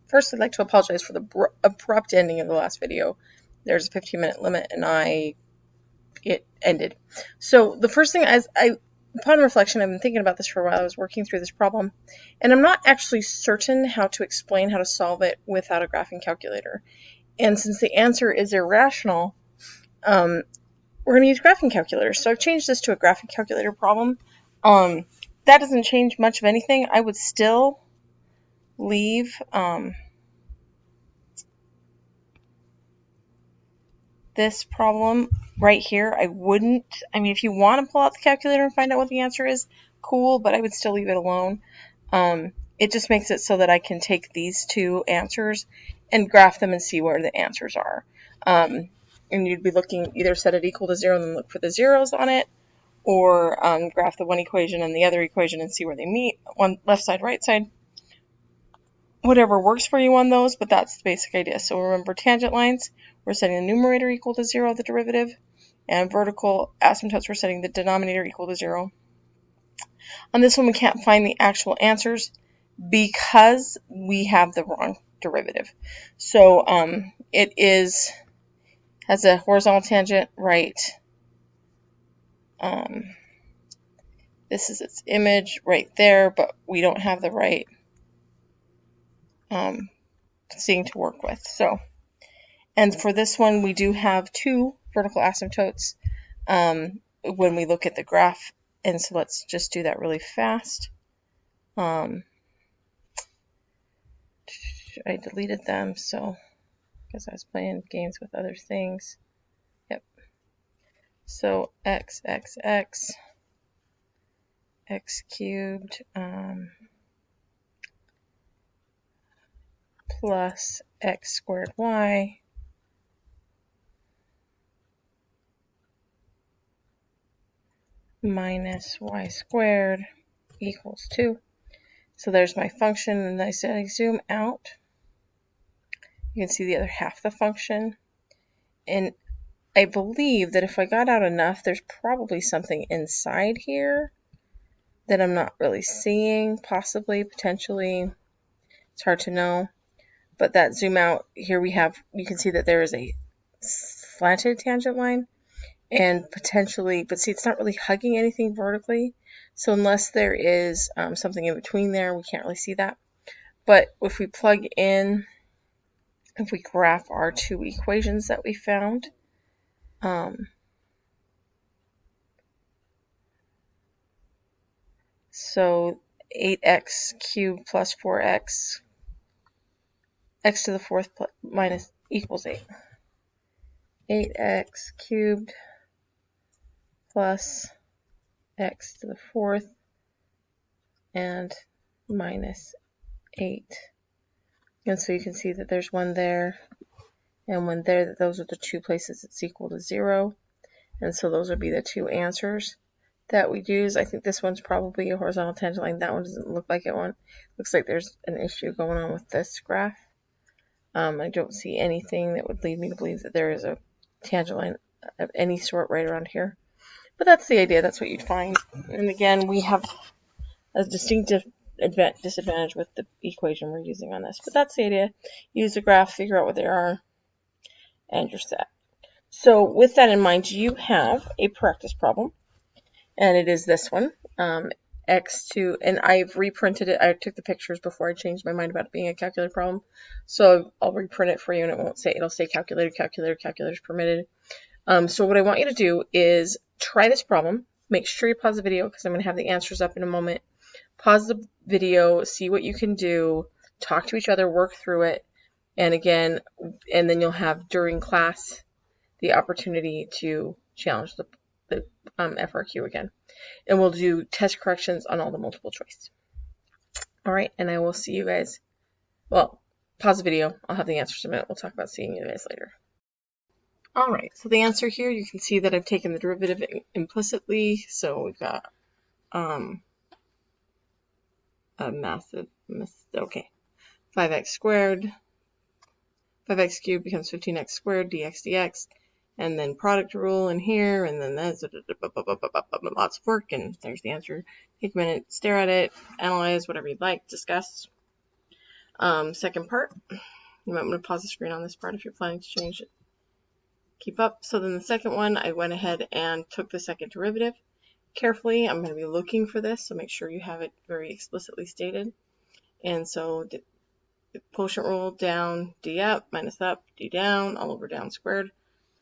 First, I'd like to apologize for the abrupt ending of the last video. There's a 15-minute limit, and it ended. So the first thing, upon reflection, I've been thinking about this for a while. I was working through this problem, and I'm not actually certain how to explain how to solve it without a graphing calculator. And since the answer is irrational, we're going to use graphing calculators. So I've changed this to a graphing calculator problem. That doesn't change much of anything. I would still leave this problem right here. I mean, if you want to pull out the calculator and find out what the answer is, cool, but I would still leave it alone. It just makes it so that I can take these two answers and graph them and see where the answers are. And you'd be looking, either set it equal to 0 and then look for the zeros on it, or graph the one equation and the other equation and see where they meet, one left side, right side. Whatever works for you on those, but that's the basic idea. So remember, tangent lines, we're setting the numerator equal to 0, the derivative, and vertical asymptotes, we're setting the denominator equal to 0. On this one, we can't find the actual answers because we have the wrong derivative. So it has a horizontal tangent, right? This is its image right there, but we don't have the right thing to work with. So, and for this one, we do have two vertical asymptotes when we look at the graph. And so let's just do that really fast. I deleted them because I was playing games with other things. Yep. So x cubed plus x squared y minus y squared equals 2. So there's my function, and I zoom out. You can see the other half of the function. And I believe that if I got out enough, there's probably something inside here that I'm not really seeing, possibly, potentially. It's hard to know. But that zoom out, here you can see that there is a slanted tangent line. And potentially, but see, it's not really hugging anything vertically. So unless there is something in between there, we can't really see that. But if we plug in, if we graph our two equations that we found, so 8x cubed plus 4x, x to the fourth minus equals 8. 8x cubed plus x to the fourth and minus 8. And so you can see that there's one there and one there. Those are the two places it's equal to 0. And so those would be the two answers that we'd use. I think this one's probably a horizontal tangent line. That one doesn't look like it one. Looks like there's an issue going on with this graph. I don't see anything that would lead me to believe that there is a tangent line of any sort right around here. But that's the idea. That's what you'd find. And again, we have a distinctive disadvantage with the equation we're using on this. But that's the idea. Use the graph, figure out what they are, and you're set. So with that in mind, you have a practice problem. And it is this one. X2, and I've reprinted it. I took the pictures before I changed my mind about it being a calculator problem. So I'll reprint it for you, and it'll say calculator's permitted. So what I want you to do is try this problem. Make sure you pause the video because I'm going to have the answers up in a moment. Pause the video, see what you can do, talk to each other, work through it, and then you'll have during class the opportunity to challenge the FRQ again. And we'll do test corrections on all the multiple choice. All right, and I will see you guys. Well, pause the video. I'll have the answers in a minute. We'll talk about seeing you guys later. All right, so the answer here, you can see that I've taken the derivative implicitly. So we've got a massive, okay, 5x squared. 5x cubed becomes 15x squared, dx. And then product rule in here, and then that's lots of work, and there's the answer. Take a minute, stare at it, analyze, whatever you'd like, discuss. Second part, you might want to pause the screen on this part if you're planning to change it. Keep up. So then the second one, I went ahead and took the second derivative. Carefully, I'm going to be looking for this, so make sure you have it very explicitly stated. And so quotient rule, down, d up, minus up, d down, all over down squared.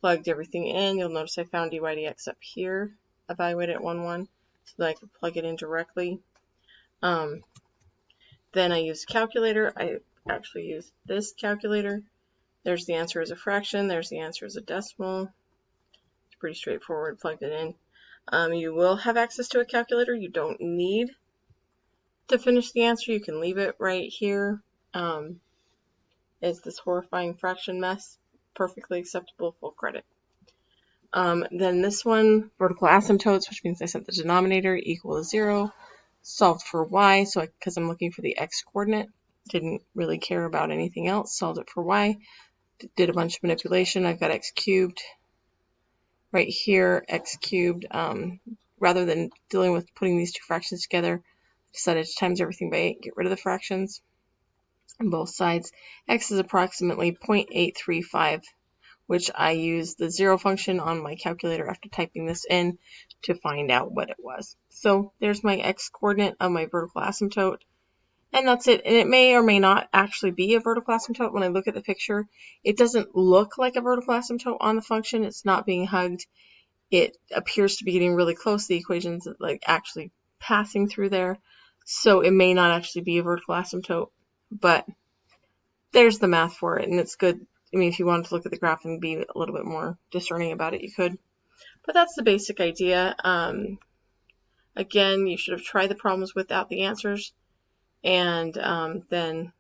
Plugged everything in. You'll notice I found dy dx up here, evaluated at 1, 1, so that I could plug it in directly. Then I used calculator. I actually used this calculator. There's the answer as a fraction. There's the answer as a decimal. It's pretty straightforward. Plugged it in. You will have access to a calculator. You don't need to finish the answer. You can leave it right here. It's this horrifying fraction mess. Perfectly acceptable, full credit. Then this one, vertical asymptotes, which means I set the denominator equal to 0. Solved for y, so because I'm looking for the x coordinate, didn't really care about anything else. Solved it for y. Did a bunch of manipulation. I've got x cubed right here, x cubed. Rather than dealing with putting these two fractions together, I decided to times everything by 8, get rid of the fractions on both sides. X is approximately 0.835, which I used the 0 function on my calculator after typing this in to find out what it was. So there's my x coordinate of my vertical asymptote, and that's it. And it may or may not actually be a vertical asymptote. When I look at the picture, it doesn't look like a vertical asymptote on the function. It's not being hugged. It appears to be getting really close. The equation's like actually passing through there. So it may not actually be a vertical asymptote, but there's the math for it, and it's good. I mean, if you wanted to look at the graph and be a little bit more discerning about it, you could. But that's the basic idea. Again, you should have tried the problems without the answers, and then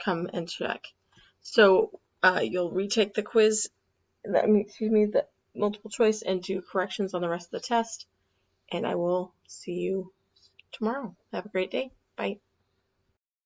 come and check. So you'll retake the quiz, the multiple choice, and do corrections on the rest of the test. And I will see you tomorrow. Have a great day. Bye.